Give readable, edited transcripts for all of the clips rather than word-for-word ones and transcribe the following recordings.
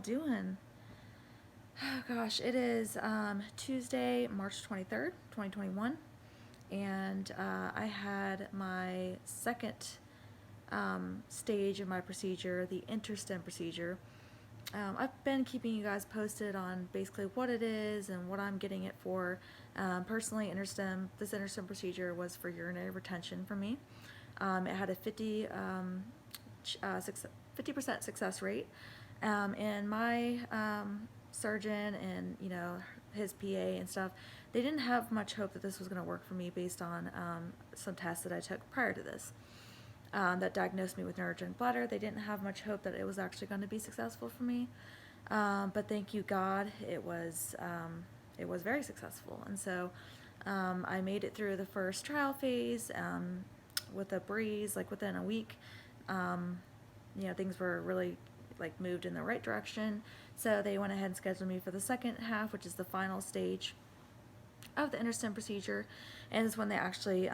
doing? Oh gosh, it is Tuesday, March 23rd, 2021, and I had my second stage of my procedure, the InterStim procedure. I've been keeping you guys posted on basically what it is and what I'm getting it for. Personally, this InterStim procedure was for urinary retention for me. It had a 50% success rate, and my surgeon and his PA and stuff, they didn't have much hope that this was going to work for me based on some tests that I took prior to this that diagnosed me with neurogenic bladder. They didn't have much hope that it was actually going to be successful for me, but thank you God, it was very successful. And so I made it through the first trial phase with a breeze. Like within a week, things were really moved in the right direction. So they went ahead and scheduled me for the second half, which is the final stage of the InterStim procedure, and it's when they actually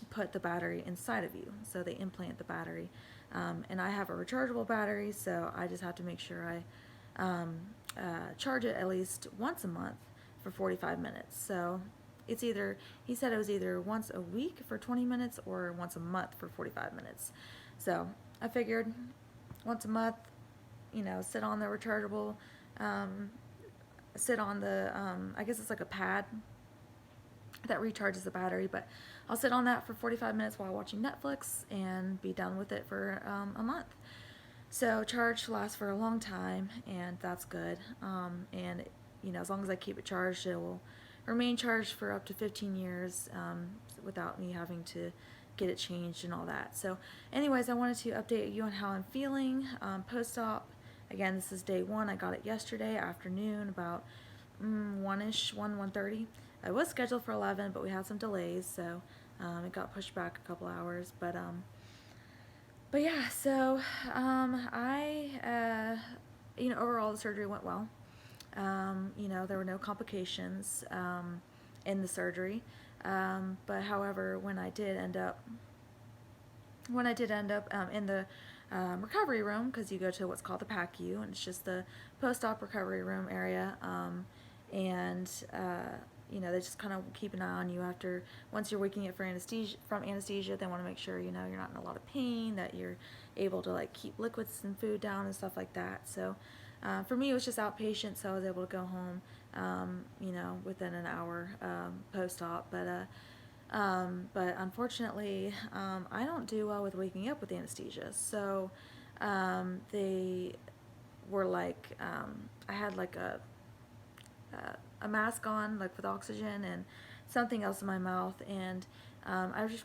put the battery inside of you. So they implant the battery, and I have a rechargeable battery, so I just have to make sure I charge it at least once a month for 45 minutes. So it's either, he said it was either once a week for 20 minutes or once a month for 45 minutes. So I figured once a month, sit on the rechargeable, sit on the, I guess it's like a pad that recharges the battery, but I'll sit on that for 45 minutes while watching Netflix and be done with it for a month. So charge lasts for a long time, and that's good. And as long as I keep it charged, it will remain charged for up to 15 years without me having to get it changed and all that. So anyways, I wanted to update you on how I'm feeling post-op. Again, this is day 1. I got it yesterday afternoon about 1:30. I was scheduled for 11, but we had some delays, so it got pushed back a couple hours. But yeah, so I overall the surgery went well. There were no complications in the surgery, but however, when I did end up in the recovery room, because you go to what's called the PACU, and it's just the post-op recovery room area, and they just kind of keep an eye on you once you're waking up from anesthesia. They want to make sure you're not in a lot of pain, that you're able to keep liquids and food down and stuff like that. So for me, it was just outpatient, so I was able to go home within an hour post-op. But unfortunately, I don't do well with waking up with anesthesia. So they were I had a mask on, with oxygen, and something else in my mouth. And I just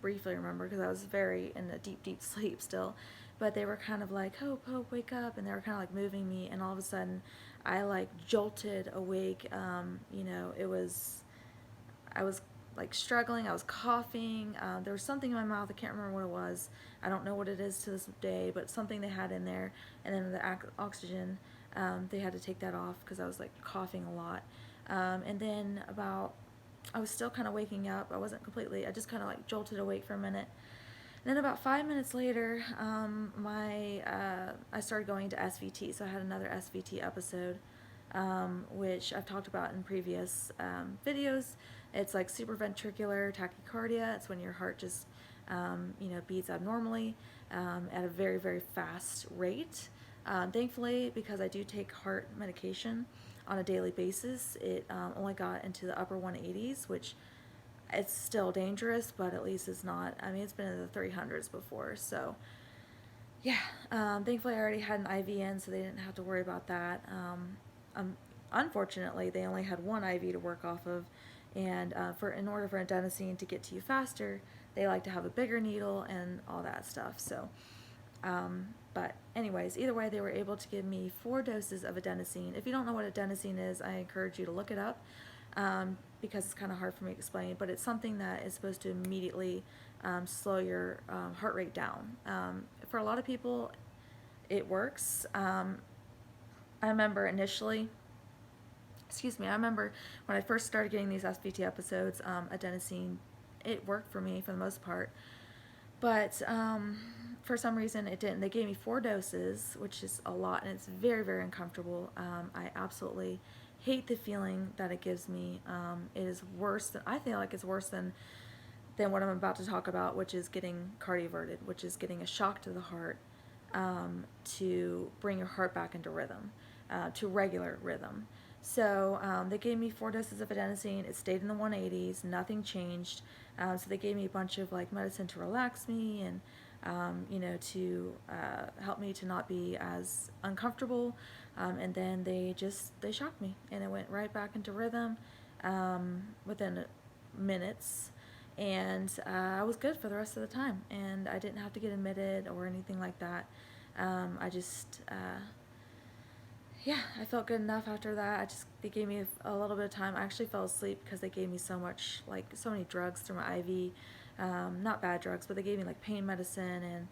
briefly remember, because I was very in a deep sleep still. But they were kind of like, Hope, wake up. And they were kind of moving me. And all of a sudden, I jolted awake. I was struggling. I was coughing. There was something in my mouth. I can't remember what it was. I don't know what it is to this day, but something they had in there. And then the oxygen, they had to take that off because I was coughing a lot. And then I was still kind of waking up. I wasn't completely, I just kind of jolted awake for a minute. And then about 5 minutes later, I started going to SVT. So I had another SVT episode, which I've talked about in previous videos. It's supraventricular tachycardia. It's when your heart just, beats abnormally at a very, very fast rate. Thankfully, because I do take heart medication on a daily basis, it only got into the upper 180s, which it's still dangerous, but at least it's not, it's been in the 300s before. So yeah, thankfully I already had an IV in, so they didn't have to worry about that. Unfortunately, they only had one IV to work off of, and in order for adenosine to get to you faster, they like to have a bigger needle and all that stuff. So but anyways, either way, they were able to give me 4 doses of adenosine. If you don't know what adenosine is, I encourage you to look it up, because it's kind of hard for me to explain, but it's something that is supposed to immediately slow your heart rate down. For a lot of people, it works. I remember when I first started getting these SVT episodes, adenosine, it worked for me for the most part. But for some reason it didn't. They gave me 4 doses, which is a lot, and it's very, very uncomfortable. I absolutely hate the feeling that it gives me. It is worse than, I feel like it's worse than what I'm about to talk about, which is getting cardioverted, which is getting a shock to the heart, to bring your heart back into rhythm, to regular rhythm. So they gave me 4 doses of adenosine. It stayed in the 180s. Nothing changed. So they gave me a bunch of like medicine to relax me and to help me to not be as uncomfortable. And then they shocked me, and it went right back into rhythm within minutes. And I was good for the rest of the time, and I didn't have to get admitted or anything like that. Yeah, I felt good enough after that. They gave me a little bit of time. I actually fell asleep because they gave me so many drugs through my IV. Not bad drugs, but they gave me like pain medicine and,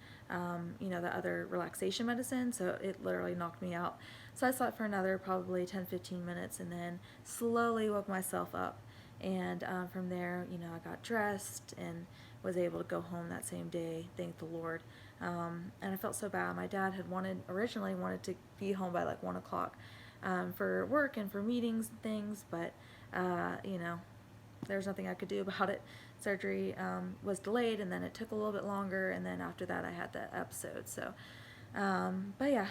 the other relaxation medicine. So it literally knocked me out. So I slept for another probably 10-15 minutes and then slowly woke myself up. And from there, I got dressed and was able to go home that same day, thank the Lord. And I felt so bad. My dad had originally wanted to be home by like 1 o'clock for work and for meetings and things, but, there's nothing I could do about it. Surgery was delayed, and then it took a little bit longer, and then after that I had that episode. So, but yeah,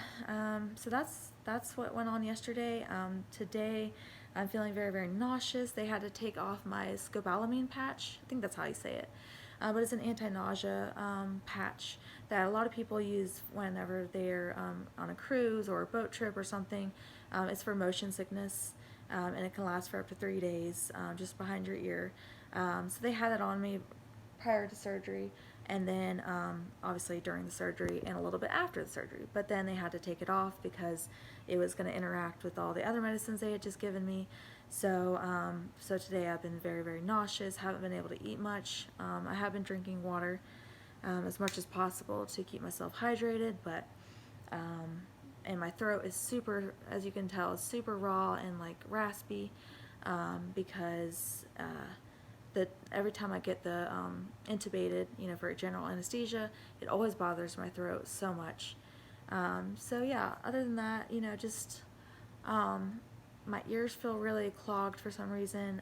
so that's what went on yesterday. Today I'm feeling very, very nauseous. They had to take off my scopolamine patch. I think that's how you say it. But it's an anti-nausea patch that a lot of people use whenever they're on a cruise or a boat trip or something. It's for motion sickness, and it can last for up to 3 days, just behind your ear. So they had it on me prior to surgery, and then obviously during the surgery and a little bit after the surgery. But then they had to take it off because it was going to interact with all the other medicines they had just given me. So so today I've been very, very nauseous, haven't been able to eat much. I have been drinking water as much as possible to keep myself hydrated, but and my throat is super, as you can tell, is super raw and like raspy because every time I get the intubated, for general anesthesia, it always bothers my throat so much. So yeah, other than that, just my ears feel really clogged for some reason,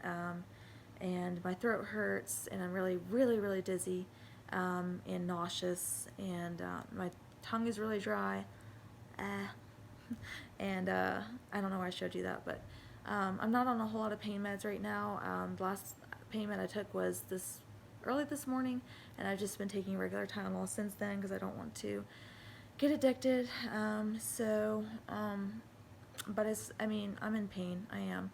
and my throat hurts, and I'm really, really, really dizzy and nauseous, and my tongue is really dry. And I don't know why I showed you that, but I'm not on a whole lot of pain meds right now. The last pain med I took was early this morning, and I've just been taking regular Tylenol since then because I don't want to get addicted. But I'm in pain. I am.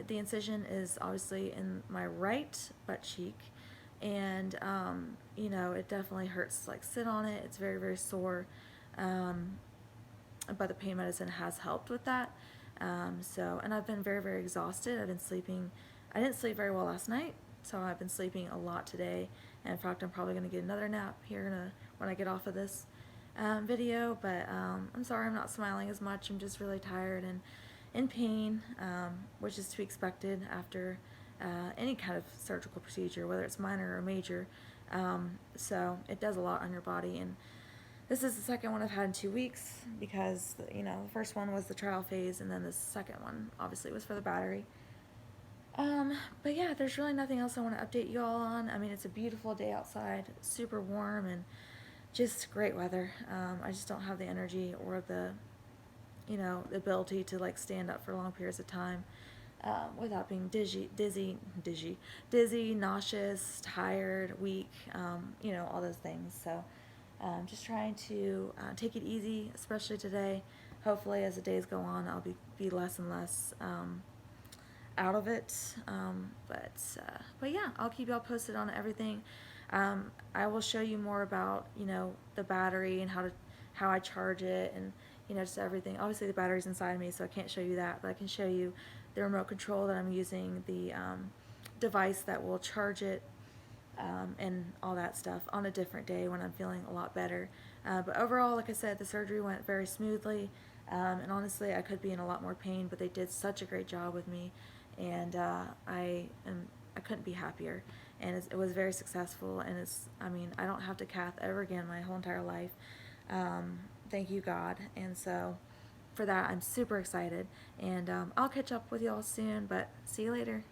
The incision is obviously in my right butt cheek, and it definitely hurts to like sit on it. It's very, very sore. But the pain medicine has helped with that. And I've been very, very exhausted. I didn't sleep very well last night, so I've been sleeping a lot today. And in fact, I'm probably going to get another nap here when I get off of this video. But I'm sorry I'm not smiling as much. I'm just really tired and in pain, which is to be expected after any kind of surgical procedure, whether it's minor or major. So it does a lot on your body, and this is the second one I've had in 2 weeks because, the first one was the trial phase, and then the second one obviously was for the battery. But yeah, there's really nothing else I want to update you all on. It's a beautiful day outside, super warm, and just great weather. I just don't have the energy or the ability to like stand up for long periods of time without being dizzy, nauseous, tired, weak, all those things. So just trying to take it easy, especially today. Hopefully, as the days go on, I'll be less and less out of it. But yeah, I'll keep y'all posted on everything. I will show you more about the battery and how I charge it, and just everything. Obviously, the battery's inside me, so I can't show you that, but I can show you the remote control that I'm using, the device that will charge it, and all that stuff on a different day when I'm feeling a lot better. But overall, like I said, the surgery went very smoothly, and honestly, I could be in a lot more pain, but they did such a great job with me, and I couldn't be happier. And it was very successful, and I mean, I don't have to cath ever again my whole entire life. Thank you, God. And so for that, I'm super excited. And I'll catch up with y'all soon, but see you later.